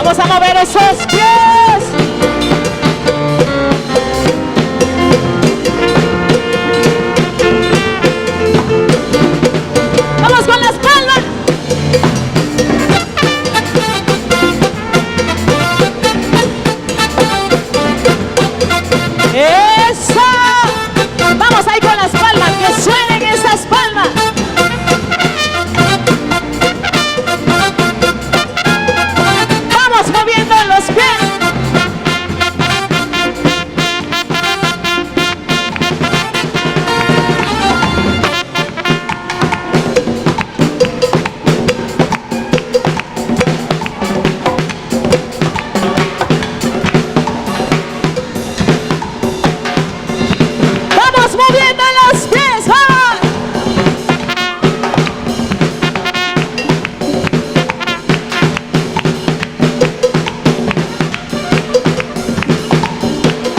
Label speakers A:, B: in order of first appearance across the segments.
A: Vamos a mover esos pies. Vamos con las palmas. ¡Eso! Vamos ahí con las palmas, que suenen esas palmas. Vamos moviendo los pies. Vamos moviendo los pies. ¡Vamos!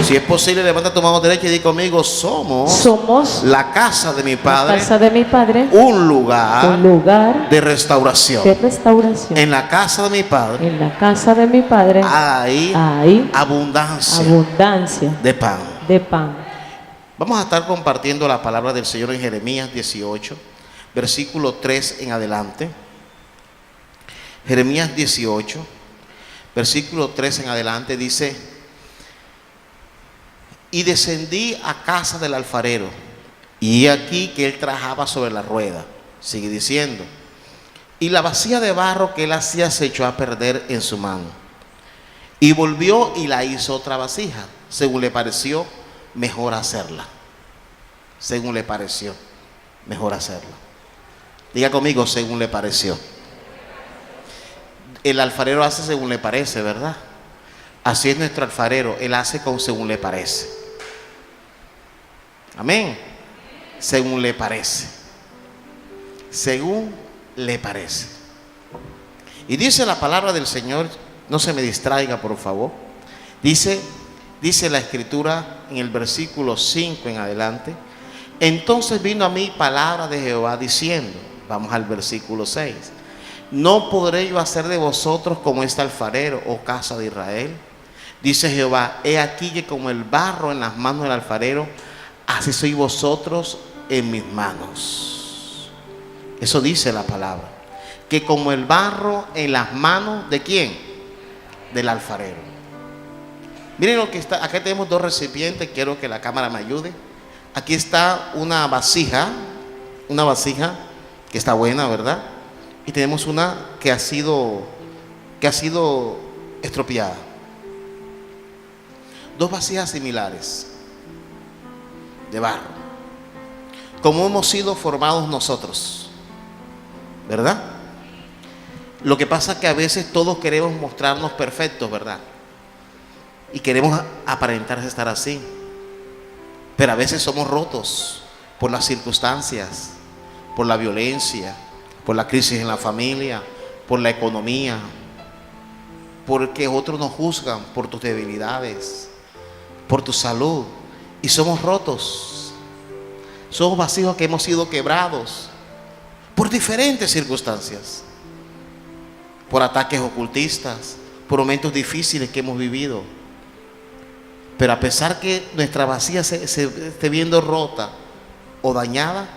B: Si es posible, levanta tu mano derecha y di conmigo: somos la casa de mi
A: la
B: Padre,
A: casa de mi Padre,
B: un lugar
A: de
B: de restauración.
A: restauración.
B: En la casa de mi Padre
A: En la casa de mi Padre
B: hay
A: hay
B: abundancia
A: abundancia
B: de pan.
A: de pan.
B: Vamos a estar compartiendo la palabra del Señor en Jeremías 18, versículo 3 en adelante. Jeremías 18, versículo 3 en adelante dice: y descendí a casa del alfarero, y he aquí que él trabajaba sobre la rueda. Sigue diciendo: y la vasija de barro que él hacía se echó a perder en su mano. Y volvió y la hizo otra vasija, según le pareció mejor hacerla. Según le pareció mejor hacerla. Diga conmigo: según le pareció. El alfarero hace según le parece, ¿verdad? Así es nuestro alfarero, él hace con según le parece. Amén. Según le parece. Según le parece. Y dice la palabra del Señor, no se me distraiga por favor. Dice la escritura en el versículo 5 en adelante: entonces vino a mí palabra de Jehová diciendo, vamos al versículo 6, no podré yo hacer de vosotros como este alfarero, oh casa de Israel. Dice Jehová: he aquí que como el barro en las manos del alfarero, así sois vosotros en mis manos. Eso dice la palabra, que como el barro en las manos ¿de quién? Del alfarero. Miren lo que está, acá tenemos dos recipientes, quiero que la cámara me ayude. Aquí está una vasija que está buena, ¿verdad? Y tenemos una que ha sido estropeada. Dos vasijas similares de barro, como hemos sido formados nosotros, ¿verdad? Lo que pasa es que a veces todos queremos mostrarnos perfectos, ¿verdad? Y queremos aparentar estar así, pero a veces somos rotos por las circunstancias, por la violencia, por la crisis en la familia, por la economía, porque otros nos juzgan por tus debilidades, por tu salud, y somos rotos. Somos vacíos que hemos sido quebrados por diferentes circunstancias, por ataques ocultistas, por momentos difíciles que hemos vivido. Pero a pesar que nuestra vasija se esté viendo rota o dañada,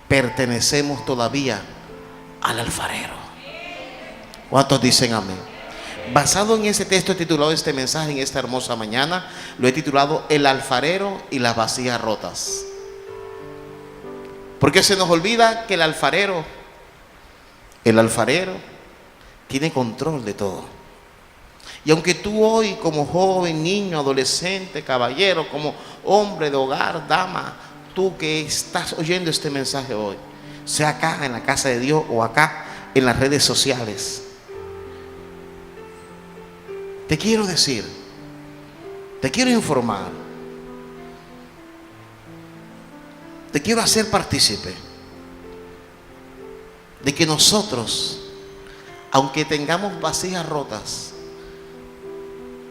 B: pertenecemos todavía al alfarero. ¿Cuántos dicen amén? Basado en ese texto he titulado este mensaje en esta hermosa mañana, lo he titulado El alfarero y las vasijas rotas. Porque se nos olvida que el alfarero tiene control de todo. Y aunque tú hoy, como joven, niño, adolescente, caballero, como hombre de hogar, dama, tú que estás oyendo este mensaje hoy, sea acá en la casa de Dios o acá en las redes sociales, te quiero decir, te quiero informar, te quiero hacer partícipe de que nosotros, aunque tengamos vasijas rotas,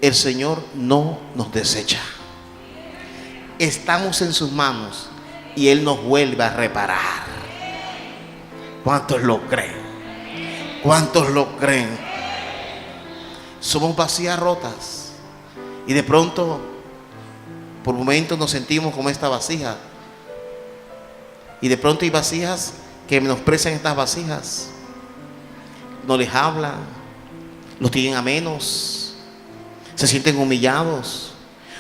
B: el Señor no nos desecha. Estamos en sus manos y Él nos vuelve a reparar. ¿Cuántos lo creen? ¿Cuántos lo creen? somos vasijas rotas. Y de pronto, por momentos nos sentimos como esta vasija. Y de pronto hay vasijas que menosprecian estas vasijas. No les hablan, los tienen a menos, se sienten humillados.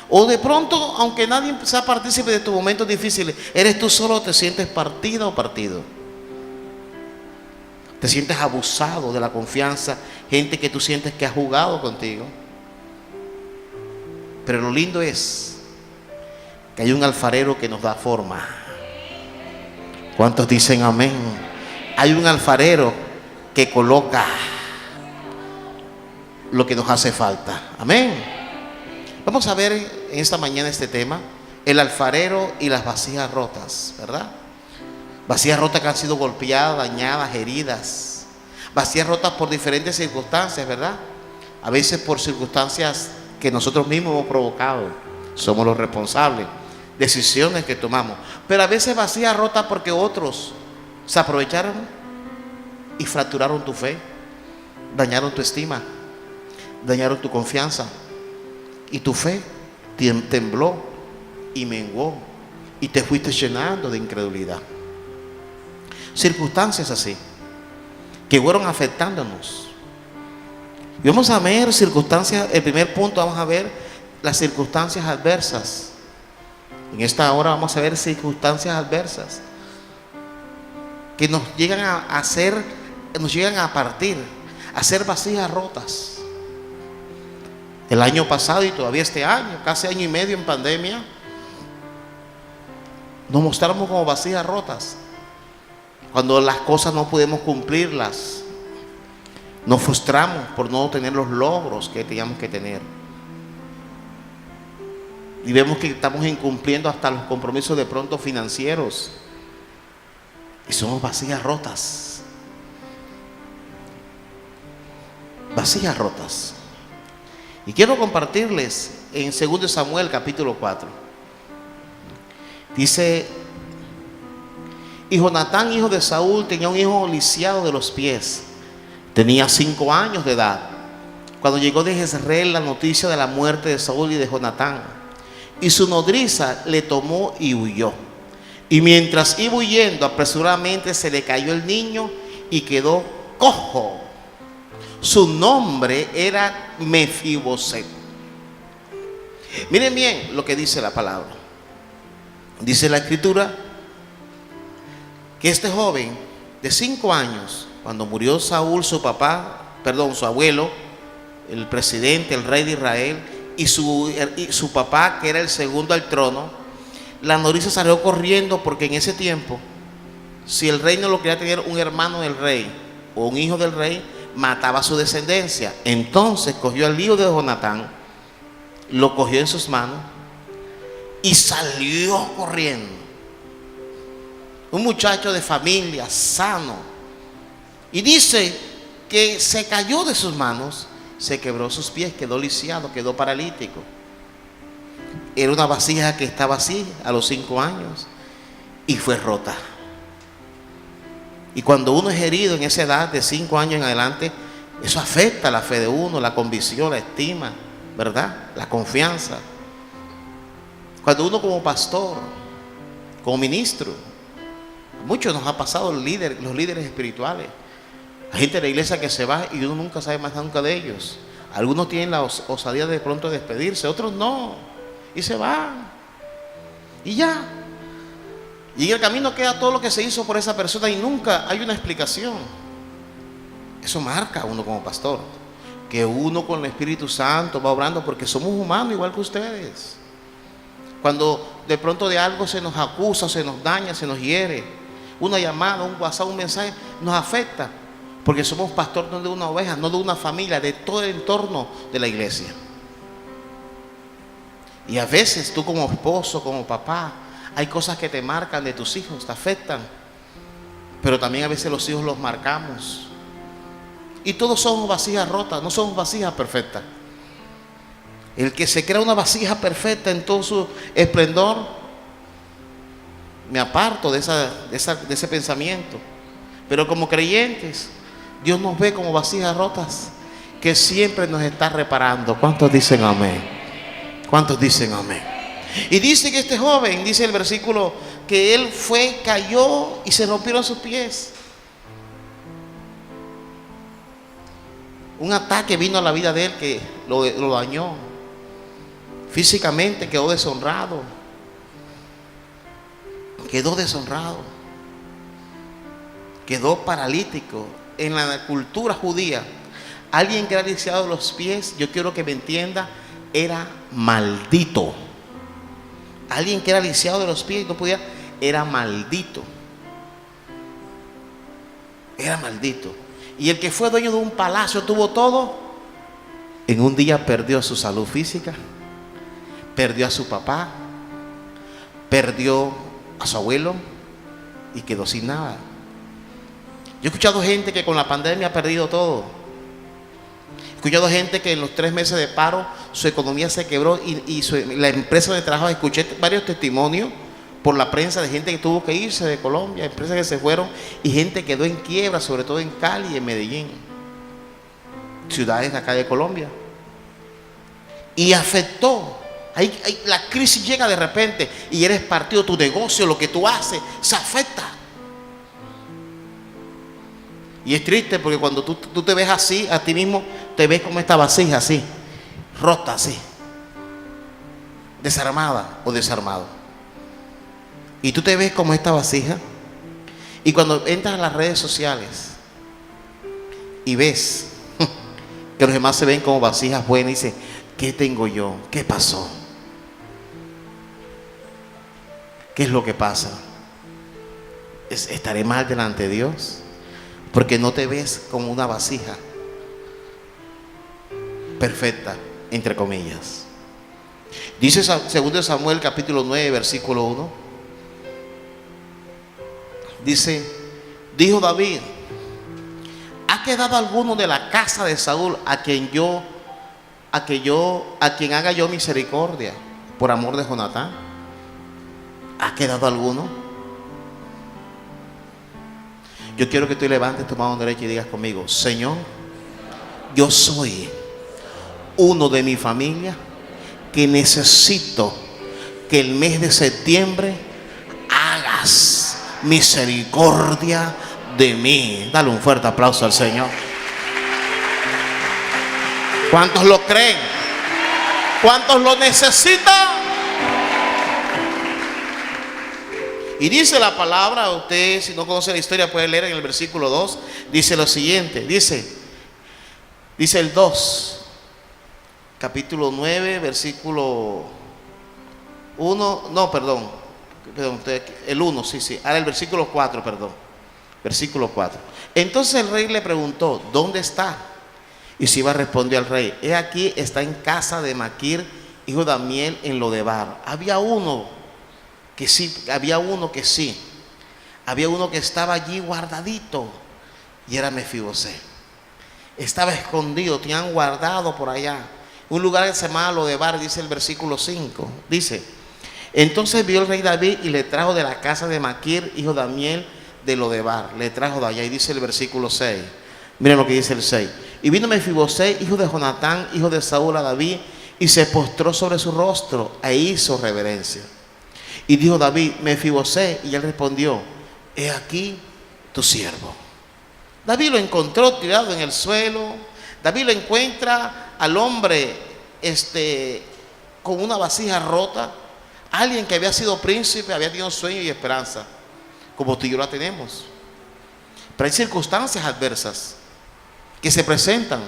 B: O de pronto, aunque nadie sea partícipe de tus momentos difíciles, eres tú solo, te sientes partida o partido. Te sientes abusado de la confianza, gente que tú sientes que ha jugado contigo. Pero lo lindo es que hay un alfarero que nos da forma. ¿Cuántos dicen amén? Hay un alfarero que coloca lo que nos hace falta. Amén. Vamos a ver en esta mañana este tema, el alfarero y las vasijas rotas, ¿verdad? Vasijas rotas que han sido golpeadas, dañadas, heridas. Vasijas rotas por diferentes circunstancias, ¿verdad? A veces por circunstancias que nosotros mismos hemos provocado. Somos los responsables. Decisiones que tomamos. Pero a veces vasijas rotas porque otros se aprovecharon y fracturaron tu fe, dañaron tu estima, dañaron tu confianza, y tu fe tembló y menguó y te fuiste llenando de incredulidad. Circunstancias así que fueron afectándonos. Y vamos a ver circunstancias. El primer punto, vamos a ver las circunstancias adversas. En esta hora vamos a ver circunstancias adversas que nos llegan a hacer, nos llegan a partir, a ser vasijas rotas. El año pasado y todavía este año, casi año y medio en pandemia, nos mostramos como vasijas rotas. Cuando las cosas no podemos cumplirlas, nos frustramos por no tener los logros que teníamos que tener. Y vemos que estamos incumpliendo hasta los compromisos de pronto financieros. Y somos vasijas rotas. Vasijas rotas. Y quiero compartirles en 2 Samuel capítulo 4. Dice: y Jonatán, hijo de Saúl, tenía un hijo lisiado de los pies. Tenía 5 años de edad cuando llegó de Jezreel la noticia de la muerte de Saúl y de Jonatán. Y su nodriza le tomó y huyó. Y mientras iba huyendo, apresuradamente se le cayó el niño y quedó cojo. Su nombre era Mefiboset. Miren bien lo que dice la palabra. Dice la escritura que este joven de 5 años, cuando murió Saúl, su abuelo, el presidente, el rey de Israel, y su papá, que era el segundo al trono, la nodriza salió corriendo, porque en ese tiempo, si el rey no lo quería tener un hermano del rey o un hijo del rey, mataba a su descendencia. Entonces cogió al hijo de Jonatán, lo cogió en sus manos y salió corriendo. Un muchacho de familia, sano. Y dice que se cayó de sus manos, se quebró sus pies, quedó lisiado, quedó paralítico. Era una vasija que estaba así a los 5 años y fue rota. Y cuando uno es herido en esa edad de 5 años en adelante, eso afecta la fe de uno, la convicción, la estima, ¿verdad? La confianza. Cuando uno como pastor, como ministro, a muchos nos ha pasado los líderes espirituales. Hay gente de la iglesia que se va y uno nunca sabe más nunca de ellos. Algunos tienen la osadía de pronto de despedirse, otros no, y se van y ya. Y en el camino queda todo lo que se hizo por esa persona y nunca hay una explicación. Eso marca a uno como pastor, que uno con el Espíritu Santo va obrando, porque somos humanos igual que ustedes. Cuando de pronto de algo se nos acusa, se nos daña, se nos hiere, una llamada, un WhatsApp, un mensaje, nos afecta, porque somos pastor no de una oveja, no de una familia, de todo el entorno de la iglesia. Y a veces tú como esposo, como papá, hay cosas que te marcan de tus hijos, te afectan. Pero también a veces los hijos los marcamos. Y todos somos vasijas rotas, no somos vasijas perfectas. El que se crea una vasija perfecta en todo su esplendor, me aparto de ese pensamiento. Pero como creyentes, Dios nos ve como vasijas rotas, que siempre nos está reparando. ¿Cuántos dicen amén? ¿Cuántos dicen amén? Y dice que este joven, dice el versículo, que él fue, cayó y se rompieron sus pies. Un ataque vino a la vida de él que lo dañó. Físicamente quedó deshonrado. Quedó deshonrado. Quedó paralítico. En la cultura judía, alguien que era lisiado de los pies, yo quiero que me entienda, era maldito. Alguien que era lisiado de los pies y no podía, era maldito. Era maldito. Y el que fue dueño de un palacio tuvo todo, en un día perdió su salud física, perdió a su papá, perdió a su abuelo y quedó sin nada. Yo he escuchado gente que con la pandemia ha perdido todo. He escuchado gente que en los 3 meses de paro su economía se quebró y la empresa donde trabajaba, escuché varios testimonios por la prensa de gente que tuvo que irse de Colombia, empresas que se fueron y gente quedó en quiebra, sobre todo en Cali y en Medellín, ciudades de acá de Colombia. Y afectó. La crisis llega de repente y eres partido, tu negocio, lo que tú haces, se afecta. Y es triste porque cuando tú te ves así, a ti mismo, te ves como esta vasija así, rota así, desarmada o desarmado. Y tú te ves como esta vasija. Y cuando entras a las redes sociales y ves que los demás se ven como vasijas buenas y dices, ¿qué tengo yo? ¿Qué pasó? ¿Qué es lo que pasa? ¿Estaré mal delante de Dios? Porque no te ves como una vasija perfecta, entre comillas. Dice 2 Samuel capítulo 9 versículo 1. Dice, dijo David, ¿ha quedado alguno de la casa de Saúl a quien haga yo misericordia por amor de Jonatán? ¿Ha quedado alguno? Yo quiero que tú levantes tu mano derecha y digas conmigo, Señor, yo soy uno de mi familia que necesito que el mes de septiembre hagas misericordia de mí. Dale un fuerte aplauso al Señor. ¿Cuántos lo creen? ¿Cuántos lo necesitan? Y dice la palabra, usted si no conoce la historia puede leer en el versículo 2, dice lo siguiente, dice el 2, capítulo 9, versículo 1, no, perdón, el 1, sí, ahora el versículo 4, perdón, versículo 4. Entonces el rey le preguntó, ¿dónde está? Y Siba respondió al rey, he aquí, está en casa de Maquir, hijo de Amiel, en Lodebar. Había uno que estaba allí guardadito, y era Mefibosé. Estaba escondido, tenían guardado por allá, un lugar que se llama Lodebar, dice el versículo 5, dice, entonces vio el rey David y le trajo de la casa de Maquir, hijo de Amiel, de Lodebar, le trajo de allá, y dice el versículo 6, miren lo que dice el 6, y vino Mefibosé, hijo de Jonatán, hijo de Saúl, a David, y se postró sobre su rostro e hizo reverencia. Y dijo David, Mefibosé, y él respondió, he aquí tu siervo. David lo encontró tirado en el suelo. David lo encuentra al hombre con una vasija rota, alguien que había sido príncipe, había tenido sueño y esperanza, como tú y yo la tenemos. Pero hay circunstancias adversas que se presentan,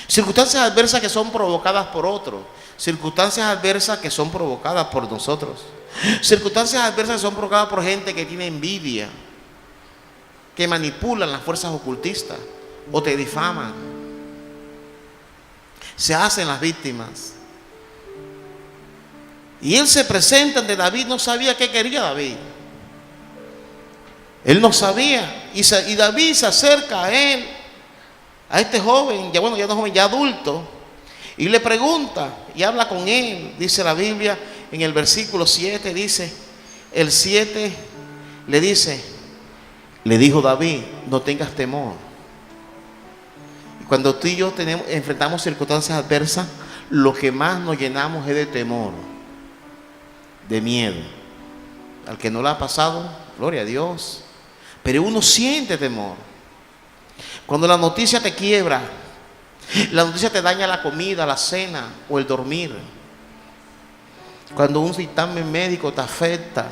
B: circunstancias adversas que son provocadas por otros, circunstancias adversas que son provocadas por nosotros, circunstancias adversas que son provocadas por gente que tiene envidia, que manipulan las fuerzas ocultistas o te difaman, se hacen las víctimas. Y él se presenta ante David, no sabía qué quería David. Él no sabía. Y David se acerca a él, a este joven, ya no joven, ya adulto, y le pregunta y habla con él. Dice la Biblia en el versículo 7, dice, el 7 le dice, le dijo David, no tengas temor. Cuando tú y yo enfrentamos circunstancias adversas, lo que más nos llenamos es de temor, de miedo. Al que no lo ha pasado, gloria a Dios, pero uno siente temor. Cuando la noticia te quiebra, la noticia te daña la comida, la cena o el dormir. Cuando un dictamen médico te afecta,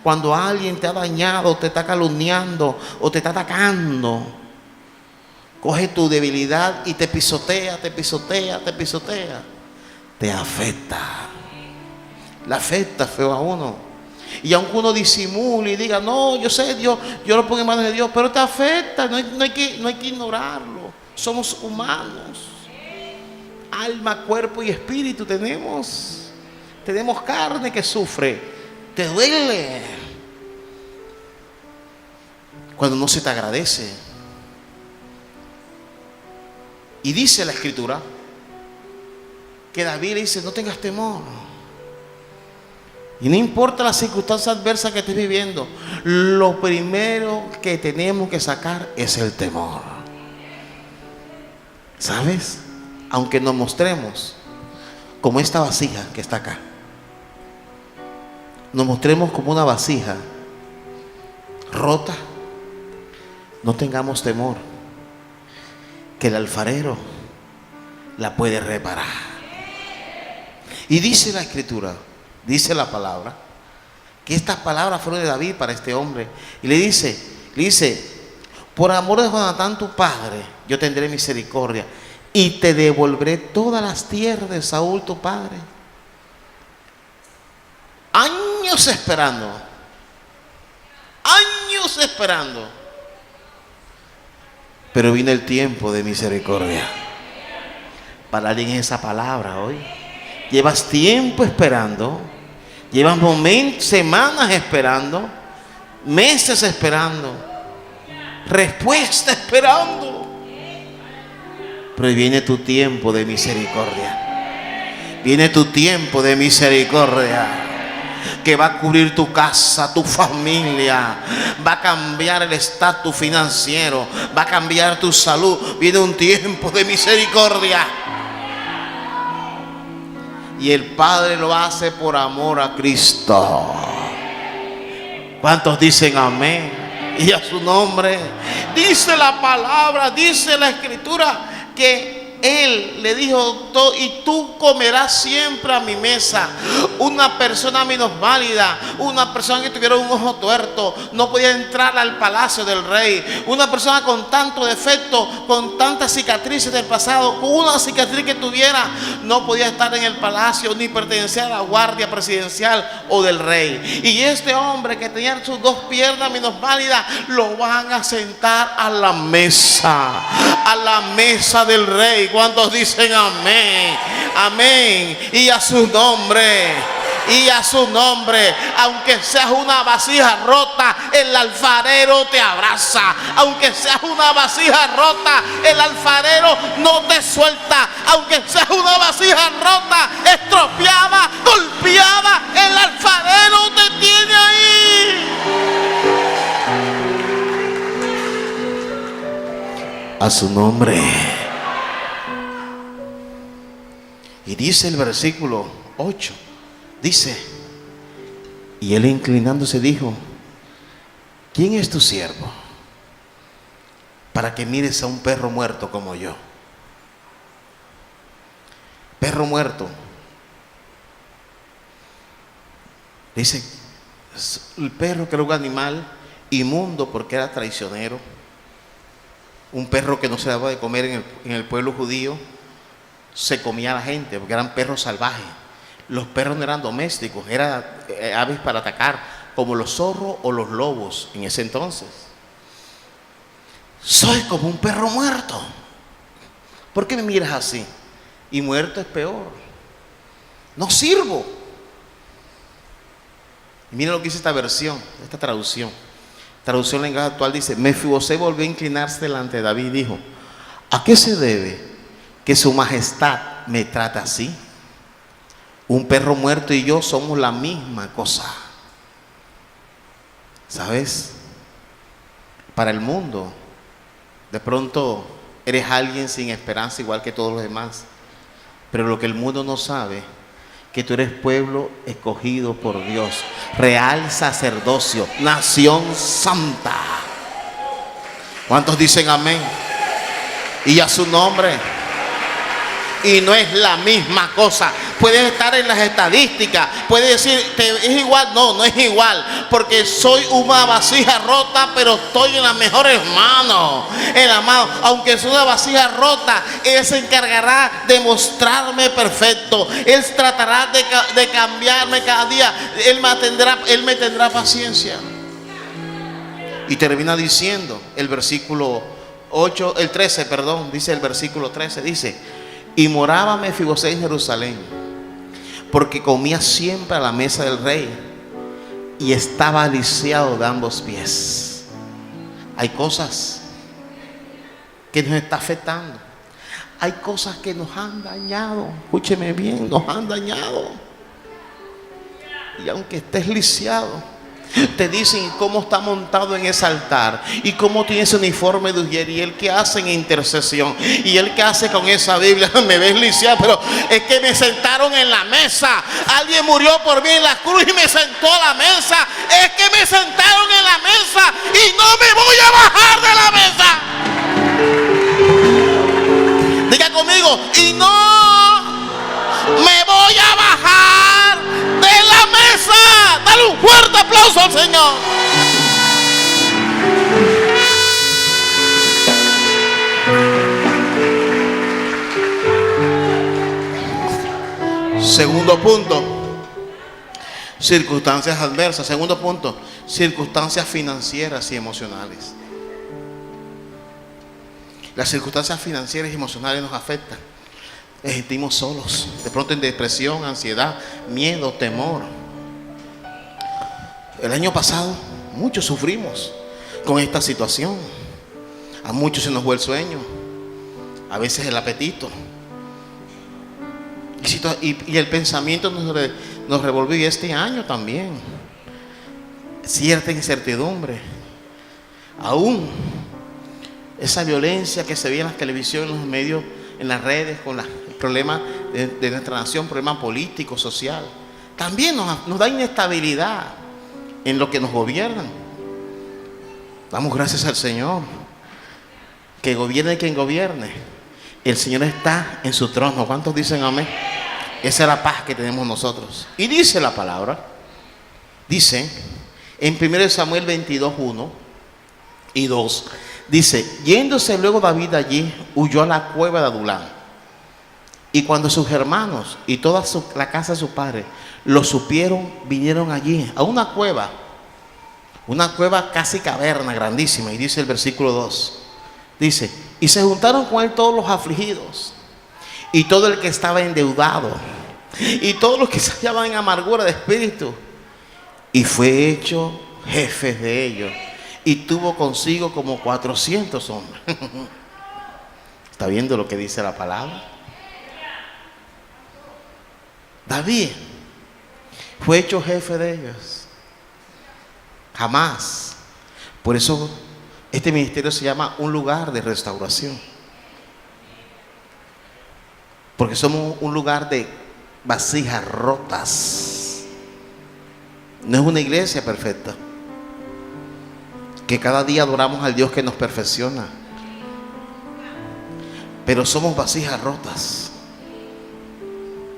B: cuando alguien te ha dañado, te está calumniando o te está atacando, coge tu debilidad y te pisotea, te pisotea, te pisotea. Te afecta. Le afecta feo a uno. Y aunque uno disimule y diga, no, yo sé Dios, yo lo pongo en manos de Dios, pero te afecta, no hay que ignorarlo. Somos humanos. Alma, cuerpo y espíritu tenemos. Tenemos carne que sufre. Te duele cuando no se te agradece. Y dice la Escritura que David le dice, no tengas temor. Y no importa las circunstancias adversas que estés viviendo, lo primero que tenemos que sacar es el temor. ¿Sabes? Aunque nos mostremos como esta vasija que está acá, nos mostremos como una vasija rota, no tengamos temor, que el alfarero la puede reparar. Y dice la Escritura, dice la palabra, que estas palabras fueron de David para este hombre. Y le dice, por amor de Jonatán tu padre, yo tendré misericordia y te devolveré todas las tierras de Saúl tu padre. Años esperando, pero vino el tiempo de misericordia. Para alguien es esa palabra hoy. Llevas tiempo esperando, llevas momentos, semanas esperando, meses esperando, respuesta esperando. Pero viene tu tiempo de misericordia. Viene tu tiempo de misericordia, que va a cubrir tu casa, tu familia, va a cambiar el estatus financiero, va a cambiar tu salud. Viene un tiempo de misericordia. Y el Padre lo hace por amor a Cristo. ¿Cuántos dicen amén? Y a su nombre. Dice la palabra, dice la Escritura, que Él le dijo, y tú comerás siempre a mi mesa. Una persona minusválida, una persona que tuviera un ojo tuerto, no podía entrar al palacio del rey. Una persona con tanto defecto, con tantas cicatrices del pasado, con una cicatriz que tuviera, no podía estar en el palacio ni pertenecer a la guardia presidencial o del rey. Y este hombre que tenía sus dos piernas minusválidas, lo van a sentar a la mesa del rey. ¿Cuántos dicen amén? Amén. Y a su nombre. Y a su nombre. Aunque seas una vasija rota, el alfarero te abraza. Aunque seas una vasija rota, el alfarero no te suelta. Aunque seas una vasija rota, estropeada, golpeada, el alfarero te tiene ahí. A su nombre. Y dice el versículo 8, dice, y él inclinándose dijo, ¿quién es tu siervo para que mires a un perro muerto como yo? Perro muerto. Dice, el perro que era un animal inmundo porque era traicionero, un perro que no se daba de comer en el pueblo judío. Se comía a la gente porque eran perros salvajes. Los perros no eran domésticos, eran aves para atacar, como los zorros o los lobos en ese entonces. Soy como un perro muerto. ¿Por qué me miras así? Y muerto es peor. No sirvo. Y mira lo que dice esta versión, esta traducción. Traducción en lenguaje actual dice, Mefibosé volvió a inclinarse delante de David y dijo, ¿a qué se debe que su majestad me trata así? Un perro muerto y yo somos la misma cosa. ¿Sabes? Para el mundo, de pronto Eres alguien sin esperanza igual que todos los demás. Pero lo que el mundo no sabe, que tú eres pueblo escogido por Dios, real sacerdocio, nación santa. ¿Cuántos dicen amén? Y a su nombre. Y no es la misma cosa. Puedes estar en las estadísticas, puedes decir, ¿es igual? No, no es igual, porque soy una vasija rota, pero estoy en las mejores manos. El amado, aunque es una vasija rota, Él se encargará de mostrarme perfecto. Él tratará de cambiarme cada día. Él me tendrá paciencia. Y termina diciendo el versículo 8, el 13, perdón, dice el versículo 13, dice: y moraba Mefiboseth en Jerusalén, porque comía siempre a la mesa del rey y estaba lisiado de ambos pies. Hay cosas que nos están afectando. Hay cosas que nos han dañado. Escúcheme bien, nos han dañado. Y aunque estés lisiado, te dicen cómo está montado en ese altar y cómo tiene ese uniforme de Ujeriel, que hace en intercesión y él que hace con esa Biblia. Me ves lisiado, pero es que me sentaron en la mesa. Alguien murió por mí en la cruz y me sentó a la mesa. Es que me sentaron en la mesa y no me voy a bajar de la mesa. Diga conmigo: y no me voy a bajar de la mesa. Dale un fuerte aplauso al Señor. Segundo punto, circunstancias adversas. Segundo punto, circunstancias financieras y emocionales. Las circunstancias financieras y emocionales nos afectan. Nos sentimos solos, de pronto en depresión, ansiedad, miedo, temor. El año pasado muchos sufrimos con esta situación. A muchos se nos fue el sueño, a veces el apetito, y el pensamiento nos revolvió. Y este año también cierta incertidumbre, aún esa violencia que se ve en la televisión, en los medios, en las redes, con los problemas de nuestra nación, problema político, social, también nos da inestabilidad en lo que nos gobiernan. Damos gracias al Señor, que gobierne quien gobierne, el Señor está en su trono. ¿Cuántos dicen amén? Esa es la paz que tenemos nosotros. Y dice la palabra, dice en 1 Samuel 22, 1 y 2, dice: yéndose luego David allí, huyó a la cueva de Adulán. Y cuando sus hermanos y toda la casa de su padre lo supieron, vinieron allí a una cueva casi caverna, grandísima. Y dice el versículo 2, dice: y se juntaron con él todos los afligidos y todo el que estaba endeudado y todos los que se hallaban en amargura de espíritu, y fue hecho jefe de ellos, y tuvo consigo como 400 hombres. ¿Está viendo lo que dice la palabra? David fue hecho jefe de ellos. Jamás. Por eso este ministerio se llama un lugar de restauración, porque somos un lugar de vasijas rotas. No es una iglesia perfecta, que cada día adoramos al Dios que nos perfecciona, pero somos vasijas rotas.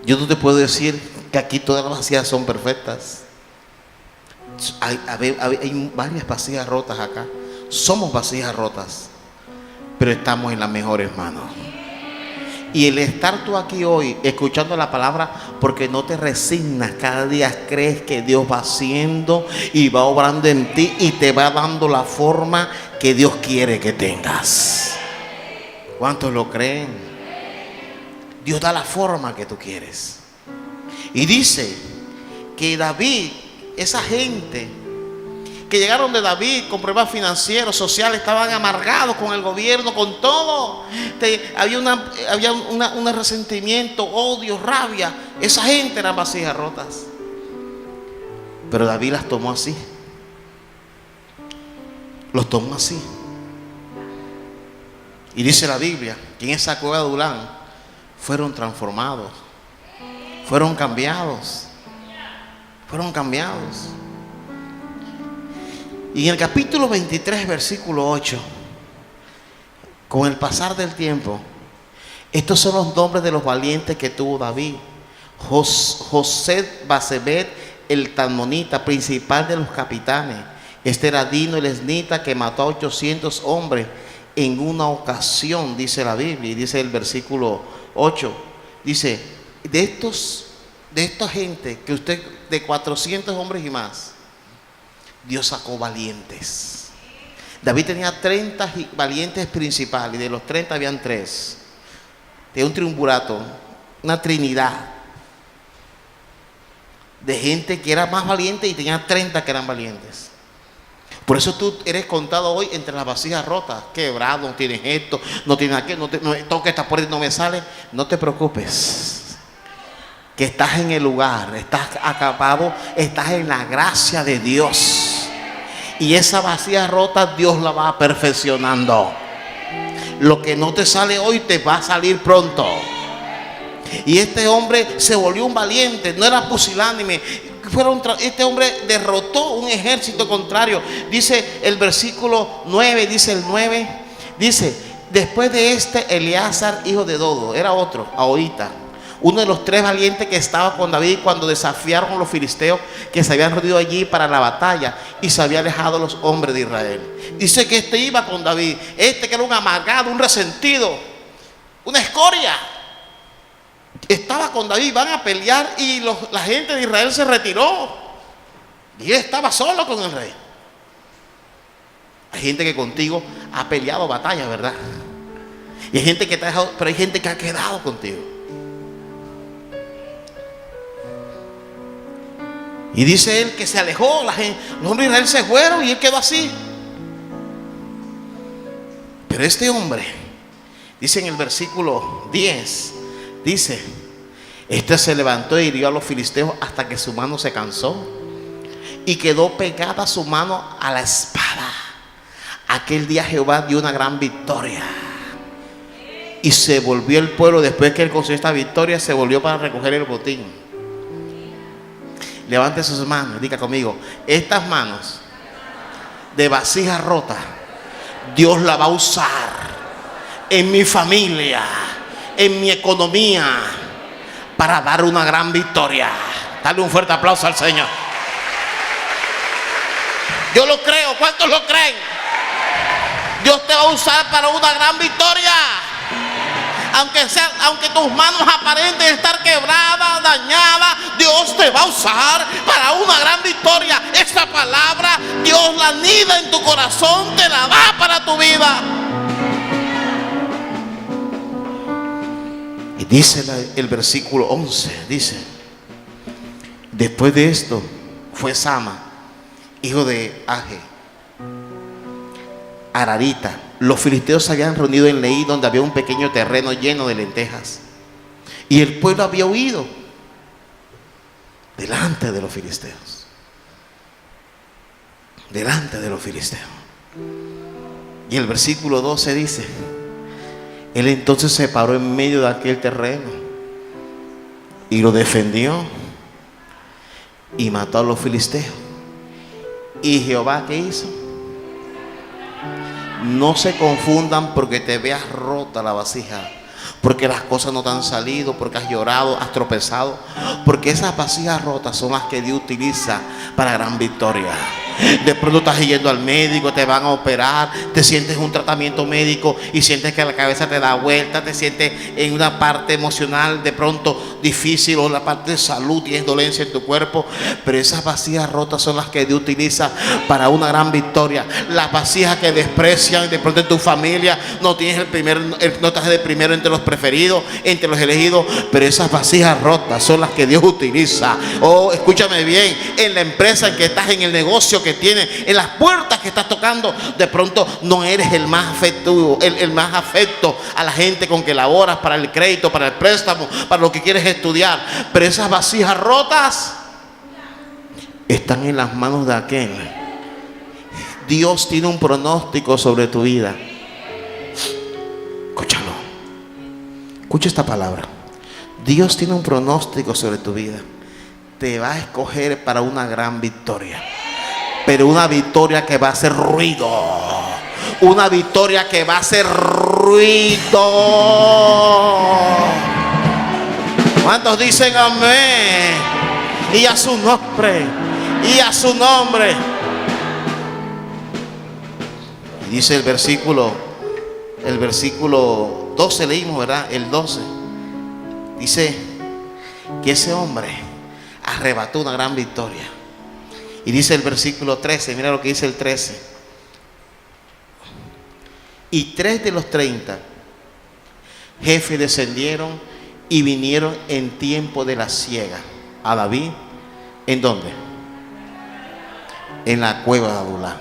B: Yo no te puedo decir que aquí todas las vasijas son perfectas. Hay varias vasijas rotas acá. Somos vasijas rotas, pero estamos en las mejores manos. Y el estar tú aquí hoy escuchando la palabra, porque no te resignas, cada día crees que Dios va haciendo y va obrando en ti y te va dando la forma que Dios quiere que tengas. ¿Cuántos lo creen? Dios da la forma que tú quieres. Y dice que David, esa gente que llegaron de David con problemas financieros, sociales, estaban amargados con el gobierno, con todo. Había un resentimiento, odio, rabia. Esa gente eran vasijas rotas. Pero David las tomó así. Los tomó así. Y dice la Biblia que en esa cueva de Adulán fueron transformados, fueron cambiados, fueron cambiados. Y en el capítulo 23, versículo 8, con el pasar del tiempo, estos son los nombres de los valientes que tuvo David. José Basebet, el talmonita, principal de los capitanes. Este era Dino el esnita, que mató a 800 hombres en una ocasión, dice la Biblia. Y dice el versículo 8, dice, de esta gente que usted, de 400 hombres y más, Dios sacó valientes. David tenía 30 valientes principales, y de los 30 habían 3. Tenía un triunvirato, una trinidad de gente que era más valiente, y tenía 30 que eran valientes. Por eso tú eres contado hoy entre las vasijas rotas, quebrado, no tienes esto, no tienes aquello, todo que está por ahí no me sale. No te preocupes, que estás en el lugar, estás acabado, estás en la gracia de Dios. Y esa vasija rota Dios la va perfeccionando. Lo que no te sale hoy te va a salir pronto. Y este hombre se volvió un valiente, no era pusilánime. Este hombre derrotó un ejército contrario. Dice el versículo 9, dice el 9, dice, después de Eleazar, hijo de Dodo, era otro, ahorita, uno de los 3 valientes que estaba con David cuando desafiaron a los filisteos, que se habían reunido allí para la batalla y se había alejado los hombres de Israel. Dice que este iba con David, que era un amargado, un resentido, una escoria. Estaba con David, van a pelear, y la gente de Israel se retiró y él estaba solo con el rey. Hay gente que contigo ha peleado batallas, ¿verdad? Y hay gente que te ha dejado, pero hay gente que ha quedado contigo. Y dice él que se alejó, los hombres de Israel se fueron y él quedó así. Pero este hombre, dice en el versículo 10, dice, este se levantó e hirió a los filisteos hasta que su mano se cansó y quedó pegada su mano a la espada. Aquel día Jehová dio una gran victoria y se volvió el pueblo, después que él consiguió esta victoria, se volvió para recoger el botín. Levante sus manos, diga conmigo, estas manos de vasija rota Dios la va a usar en mi familia, en mi economía, para dar una gran victoria. Dale un fuerte aplauso al Señor. Yo lo creo. ¿Cuántos lo creen? Dios te va a usar para una gran victoria. Aunque tus manos aparenten estar quebradas, dañadas, Dios te va a usar para una gran victoria. Esta palabra Dios la anida en tu corazón, te la da para tu vida. Y dice el versículo 11, dice, después de esto fue Sama, hijo de Age, Ararita. Los filisteos se habían reunido en Leí, donde había un pequeño terreno lleno de lentejas, y el pueblo había huido delante de los filisteos. Delante de los filisteos. Y el versículo 12 dice, él entonces se paró en medio de aquel terreno y lo defendió y mató a los filisteos. Y Jehová, ¿qué hizo? No se confundan porque te veas rota la vasija, porque las cosas no te han salido, porque has llorado, has tropezado, porque esas vasijas rotas son las que Dios utiliza para gran victoria. De pronto estás yendo al médico, te van a operar, te sientes un tratamiento médico y sientes que la cabeza te da vuelta, te sientes en una parte emocional de pronto difícil, o la parte de salud, tienes dolencia en tu cuerpo, pero esas vasijas rotas son las que Dios utiliza para una gran victoria. Las vasijas que desprecian de pronto en tu familia, no tienes no estás de primero entre los preferidos, entre los elegidos, pero esas vasijas rotas son las que Dios utiliza. Oh, escúchame bien, en la empresa en que estás, en el negocio que tienes, en las puertas que estás tocando, de pronto no eres el más afecto, el más afecto a la gente con que laboras, para el crédito, para el préstamo, para lo que quieres estudiar, pero esas vasijas rotas están en las manos de aquel. Dios tiene un pronóstico sobre tu vida. Escucha esta palabra. Dios tiene un pronóstico sobre tu vida. Te va a escoger para una gran victoria. Pero una victoria que va a hacer ruido. Una victoria que va a hacer ruido. ¿Cuántos dicen amén? Y a su nombre. Y a su nombre. Y dice el versículo 12 leímos, ¿verdad? El 12. Dice que ese hombre arrebató una gran victoria. Y dice el versículo 13, mira lo que dice el 13. Y 3 de los 30 jefes descendieron y vinieron en tiempo de la siega a David. ¿En dónde? En la cueva de Adulám.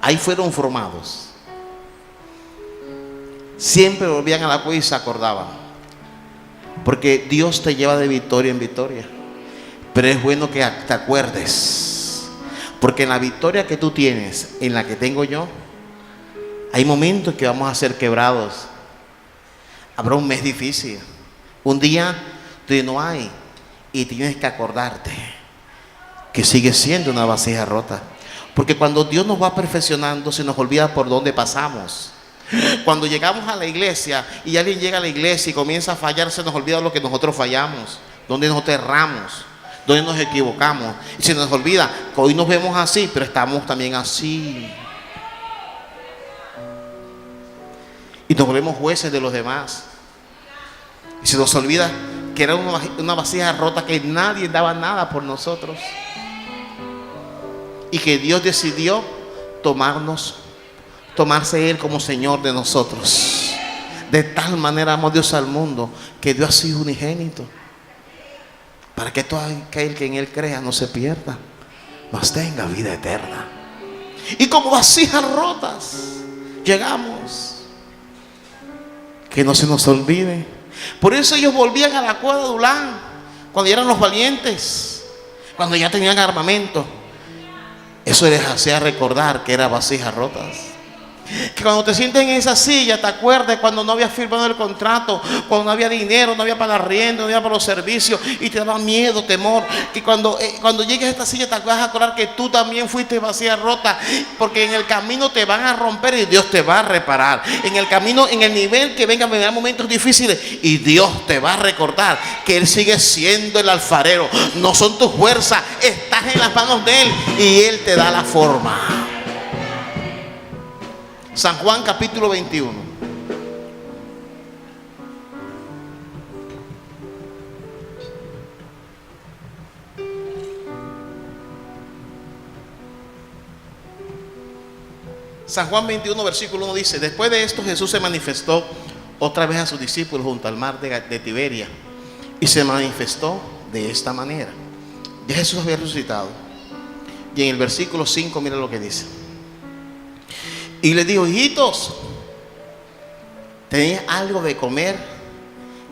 B: Ahí fueron formados. Siempre volvían a la cueva y se acordaban. Porque Dios te lleva de victoria en victoria. Pero es bueno que te acuerdes. Porque en la victoria que tú tienes, en la que tengo yo, hay momentos que vamos a ser quebrados. Habrá un mes difícil. Un día donde no hay. Y tienes que acordarte que sigue siendo una vasija rota. Porque cuando Dios nos va perfeccionando, se nos olvida por dónde pasamos. Cuando llegamos a la iglesia y alguien llega a la iglesia y comienza a fallar, se nos olvida lo que nosotros fallamos, dónde nos erramos, dónde nos equivocamos. Y se nos olvida que hoy nos vemos así, pero estamos también así. Y nos volvemos jueces de los demás. Y se nos olvida que era una vasija rota, que nadie daba nada por nosotros. Y que Dios decidió tomarse Él como Señor de nosotros. De tal manera amó Dios al mundo, que dio a su Hijo unigénito, para que todo aquel que en Él crea no se pierda, mas tenga vida eterna. Y como vasijas rotas llegamos. Que no se nos olvide. Por eso ellos volvían a la cueva de Adulám, cuando ya eran los valientes, cuando ya tenían armamento. Eso les hacía recordar que eran vasijas rotas. Que cuando te sientes en esa silla, te acuerdes cuando no había firmado el contrato, cuando no había dinero, no había para el arriendo, no había para los servicios, y te daba miedo, temor. Que cuando llegues a esta silla, te vas a acordar que tú también fuiste vasija rota, porque en el camino te van a romper y Dios te va a reparar. En el camino, en el nivel que vengan momentos difíciles, y Dios te va a recordar que Él sigue siendo el alfarero. No son tus fuerzas, estás en las manos de Él y Él te da la forma. San Juan capítulo 21. San Juan 21 versículo 1 dice: después de esto Jesús se manifestó otra vez a sus discípulos junto al mar de Tiberia, y se manifestó de esta manera. Ya Jesús había resucitado, y en el versículo 5 mira lo que dice. Y le dijo: hijitos, ¿tenéis algo de comer?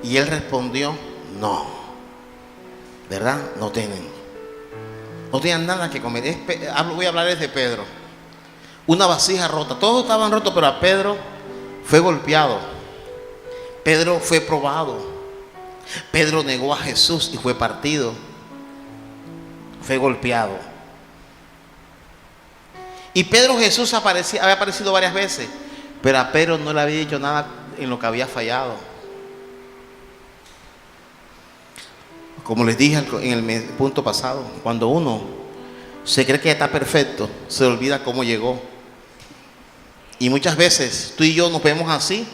B: Y él respondió: no. ¿Verdad? No tienen. No tenían nada que comer. Voy a hablarles de Pedro. Una vasija rota. Todos estaban rotos, pero a Pedro fue golpeado. Pedro fue probado. Pedro negó a Jesús y fue partido. Fue golpeado. Y Jesús había aparecido varias veces, pero a Pedro no le había dicho nada en lo que había fallado. Como les dije en el punto pasado, cuando uno se cree que está perfecto, se olvida cómo llegó. Y muchas veces tú y yo nos vemos así,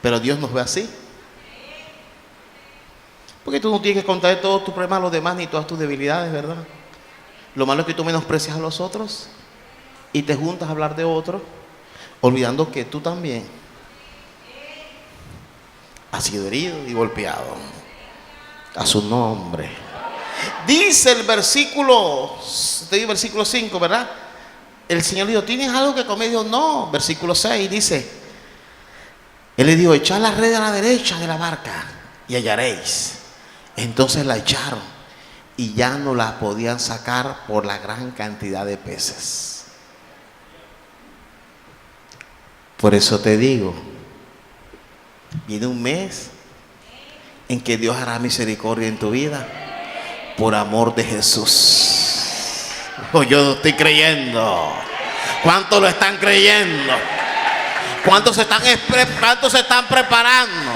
B: pero Dios nos ve así. Porque tú no tienes que contar todos tus problemas a los demás ni todas tus debilidades, ¿verdad? Lo malo es que tú menosprecias a los otros y te juntas a hablar de otros, olvidando que tú también has sido herido y golpeado. A su nombre. Dice el versículo 5, ¿verdad? El Señor le dijo: ¿tienes algo que comer? Dijo: no. Versículo 6 dice: Él le dijo: echad la red a la derecha de la barca y hallaréis. Entonces la echaron y ya no la podían sacar por la gran cantidad de peces. Por eso te digo, viene un mes en que Dios hará misericordia en tu vida por amor de Jesús. Oh, yo estoy creyendo. ¿Cuántos lo están creyendo? ¿Cuántos se están preparando?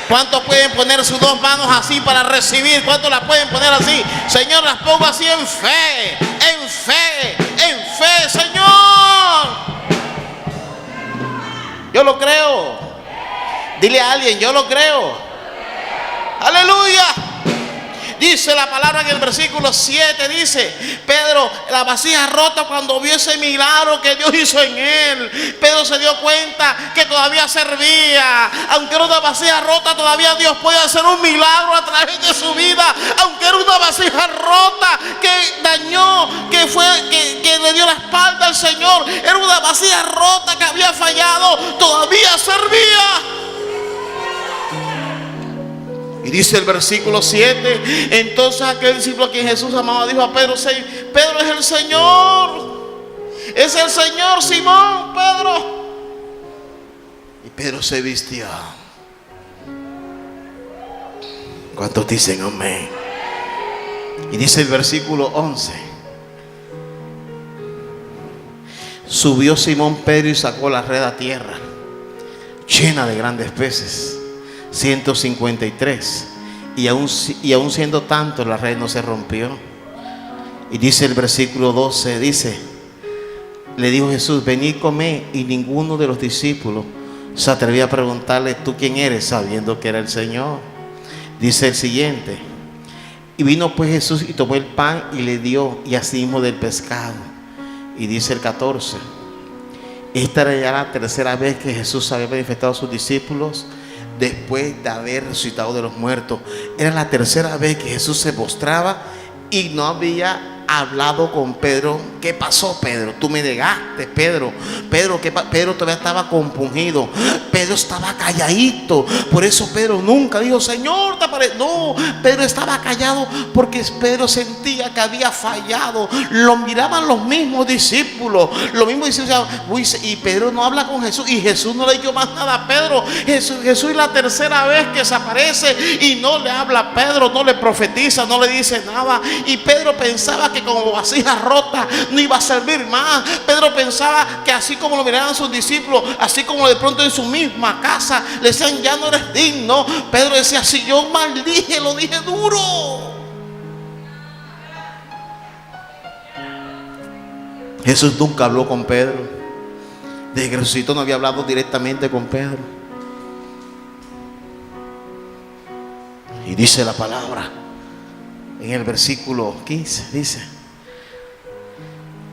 B: ¿Cuántos pueden poner sus dos manos así para recibir? ¿Cuántos las pueden poner así? Señor, las pongo así en fe, en fe, en fe, Señor. Yo lo creo. Dile a alguien, yo lo creo. Aleluya. Dice la palabra en el versículo 7, dice Pedro, la vasija rota, cuando vio ese milagro que Dios hizo en él, Pedro se dio cuenta que todavía servía. Aunque era una vasija rota, todavía Dios puede hacer un milagro a través de su vida. Aunque era una vasija rota que dañó, que le dio la espalda al Señor, era una vasija rota que había fallado, todavía servía. Y dice el versículo 7, entonces aquel discípulo a quien Jesús amaba dijo a Pedro, Pedro es el Señor, es el Señor, Simón, Pedro. Y Pedro se vistió. ¿Cuántos dicen amén? Y dice el versículo 11, subió Simón Pedro y sacó la red a tierra, llena de grandes peces, 153, y aún siendo tanto, la red no se rompió. Y dice el versículo 12, dice, le dijo Jesús, venid, comed. Y ninguno de los discípulos se atrevía a preguntarle, ¿tú quién eres?, sabiendo que era el Señor. Dice el siguiente, y vino pues Jesús y tomó el pan y le dio, y asimismo del pescado. Y dice el 14, esta era ya la tercera vez que Jesús había manifestado a sus discípulos después de haber resucitado de los muertos. Era la tercera vez que Jesús se mostraba y no había hablado con Pedro. ¿Qué pasó, Pedro? Tú me negaste, Pedro. Pedro todavía estaba compungido. Pedro estaba calladito. Por eso Pedro nunca dijo, Señor, te aparece. No, Pedro estaba callado porque Pedro sentía que había fallado. Lo miraban los mismos discípulos. Los mismos discípulos. Y Pedro no habla con Jesús. Y Jesús no le dijo más nada a Pedro. Jesús es la tercera vez que se aparece y no le habla a Pedro, no le profetiza, no le dice nada. Y Pedro pensaba que como vasija rota no iba a servir más. Pedro pensaba que así como lo miraban sus discípulos, así como de pronto en su misma casa le decían, ya no eres digno, Pedro decía, si yo maldije, lo dije duro. Jesús nunca habló con Pedro. Desde que resucitó no había hablado directamente con Pedro. Y dice la palabra en el versículo 15, dice,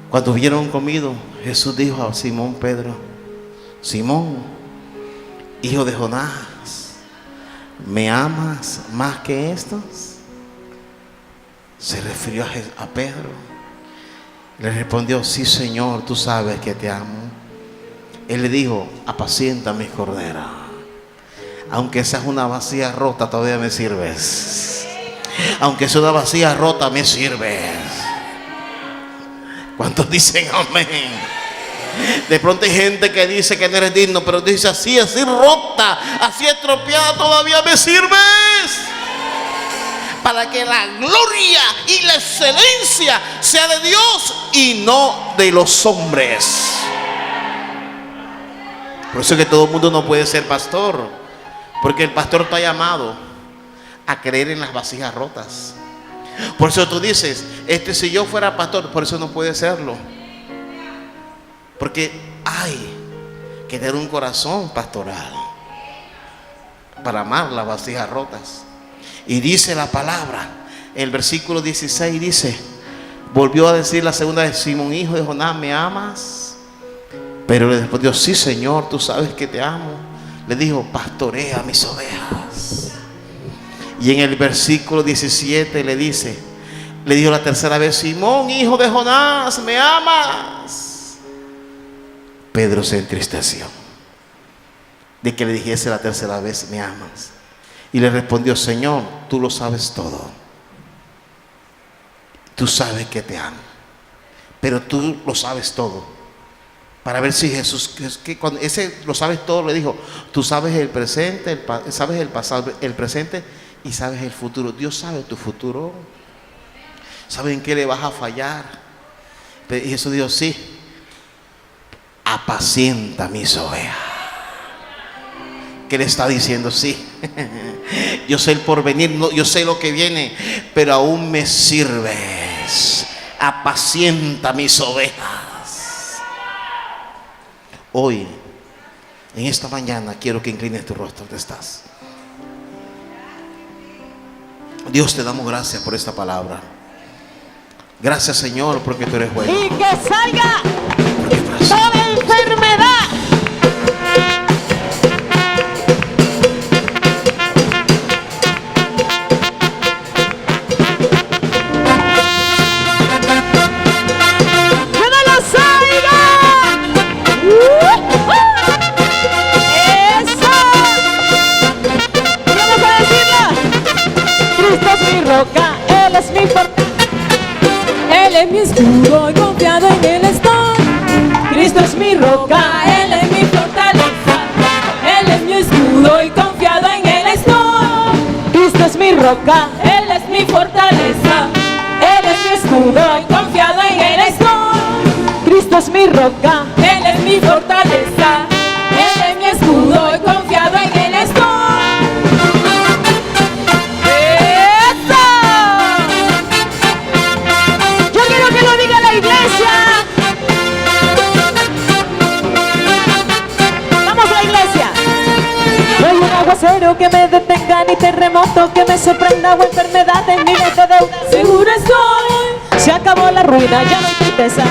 B: cuando hubieron comido, Jesús dijo a Simón Pedro, Simón, hijo de Jonás, ¿me amas más que estos? Se refirió a Pedro. Le respondió, sí, Señor, tú sabes que te amo. Él le dijo, apacienta mis corderas. Aunque esa es una vasija rota, todavía me sirves. Aunque es una vasija rota, me sirves. ¿Cuántos dicen amén? De pronto hay gente que dice que no eres digno, pero dice así rota, así estropeada, todavía me sirves. Para que la gloria y la excelencia sea de Dios y no de los hombres. Por eso es que todo el mundo no puede ser pastor, porque el pastor está llamado a creer en las vasijas rotas. Por eso tú dices, si yo fuera pastor, por eso no puede serlo, porque hay que tener un corazón pastoral para amar las vasijas rotas. Y dice la palabra, el versículo 16 dice, volvió a decir la segunda vez, Simón, hijo de Jonás, ¿me amas? Pero le respondió, sí, Señor, tú sabes que te amo. Le dijo, pastorea mis ovejas. Y en el versículo 17 le dijo la tercera vez, Simón, hijo de Jonás, ¿me amas? Pedro se entristeció de que le dijese la tercera vez, ¿me amas? Y le respondió, Señor, tú lo sabes todo. Tú sabes que te amo. Pero tú lo sabes todo. Para ver si Jesús, que cuando ese lo sabes todo, le dijo, tú sabes el presente, sabes el pasado, el presente y sabes el futuro. Dios sabe tu futuro. ¿Sabe en qué le vas a fallar? Y eso Dios, sí, apacienta mis ovejas. ¿Qué le está diciendo? Sí, yo sé el porvenir, no, yo sé lo que viene, pero aún me sirves. Apacienta mis ovejas. Hoy, en esta mañana, quiero que inclines tu rostro. ¿Dónde estás? Dios, te damos gracias por esta palabra. Gracias, Señor, porque tú eres bueno.
A: Y que salga toda enfermedad. ¡Que no lo salga! ¡Eso! Vamos a decirlo. Cristo es mi roca, Él es mi fortaleza. Él es mi escudo y confiado en Él estoy. Cristo es mi roca, Él es mi fortaleza. Él es mi escudo y confiado en Él estoy. Cristo es mi roca, Él es mi fortaleza. Él es mi escudo y confiado en Él estoy. Cristo es mi roca, Él es mi fortaleza. Él es mi escudo y confiado en Él estoy. Aguacero que me detenga, ni terremoto que me sorprenda, o enfermedad en miles de deudas. Seguro estoy, se acabó la ruina, ya no hay tristeza.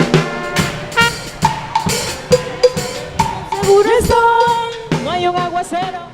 A: Seguro estoy, no hay un aguacero.